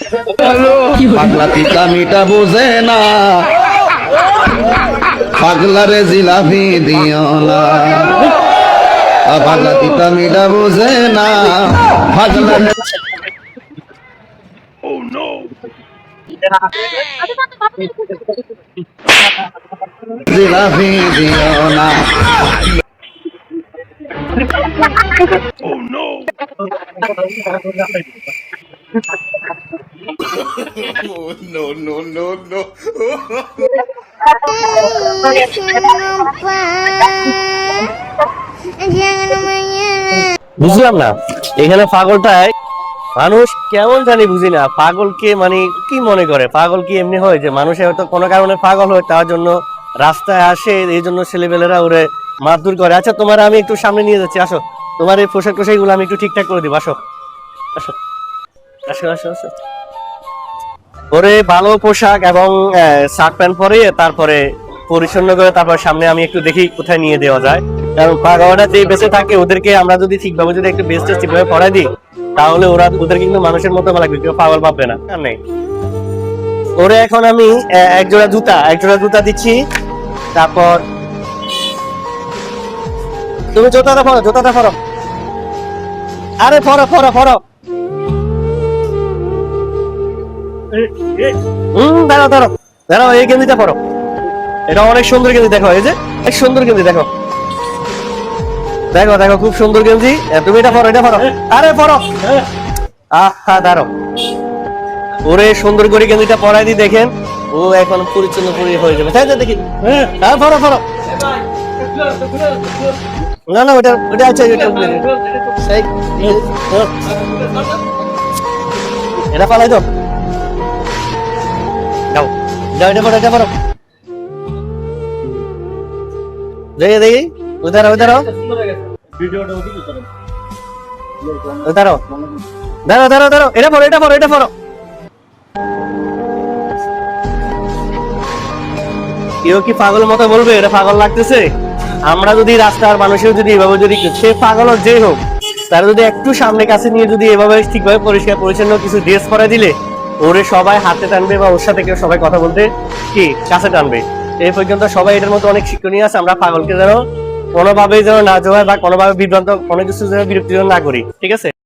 পাগলা পিতা মিটা বোঝে না, পাগলারে জিলাপি দিও না। পাগলা পিতা মিটা বোঝে না, পাগলারে জিলাপি দিও না। বুঝলাম না এখানে পাগলটায় মানুষ কেমন জানি বুঝি না, পাগলকে মানে কি মনে করে? পাগল কি এমনি হয় যে মানুষের হয়তো কোনো কারণে পাগল হয়, তার জন্য রাস্তায় আসে, এই জন্য ছেলেপেলেরা ওরে মারধর করে? আচ্ছা, তোমার আমি একটু সামনে নিয়ে যাচ্ছি, আসো। তোমার এই পোশাক টোশাক গুলো আমি একটু ঠিকঠাক করে দিব, আসো আসো আসো আসো আসো। ওরে ভালো পোশাক এবং শার্ট প্যান্ট পরে তারপরে পরিচ্ছন্ন করে তারপর সামনে আমি একটু দেখি কোথায় নিয়ে দেওয়া যায়। কারণ পাগলরা যে বেঁচে থাকে ওদেরকে আমরা যদি ঠিকভাবে যদি একটু বেস্ট ঠিকভাবে পড়াই দিই, তাহলে ওদের কিন্তু মানুষের মতো লাগবে, কেউ পাগল ভাববে না। নেই ওরে এখন আমি এক জোড়া জুতা দিচ্ছি। তারপর তুমি জুতাটা পরো। আরে পরো। দাঁড়াও, এই গেঞ্জিটা পরো। এটা অনেক সুন্দর গেঞ্জি, দেখো এই যে এক সুন্দর গেঞ্জি, দেখো খুব সুন্দর গেঞ্জি। তুমি এটা পরো। আরে পরো। আহা, দাঁড়াও, ওরে সুন্দর করে গেঞ্জিটা পরাই দিই, দেখেন ও এখন পরিচ্ছন্ন হয়ে যাবে, তাই তো? দেখি, হ্যাঁ পরো। না ওটা আছে, এটা পালাই তো। যাও এটা পরো। দেখি দাঁড়াও। এটা পরো। কেউ কি পাগল মতো বলবে এটা পাগল লাগতেছে? আমরা যদি রাস্তার মানুষের যদি এভাবে যদি সে পাগল যে হোক, তারা যদি একটু সামনে কাছে নিয়ে যদি এভাবে ঠিকভাবে পরিষ্কার পরিচ্ছন্ন কিছু ড্রেস পরে দিলে ওরে সবাই হাতে টানবে বা ওর সাথে কেউ সবাই কথা বলতে কি কাছে টানবে। এই পর্যন্ত সবাই এটার মধ্যে অনেক শিক্ষণীয় আছে। আমরা পাগলকে যেন কোনোভাবেই যেন না জোয়ায় বা কোনোভাবে বিভ্রান্ত কোনো কিছু যেন বিরক্তি না করি, ঠিক আছে?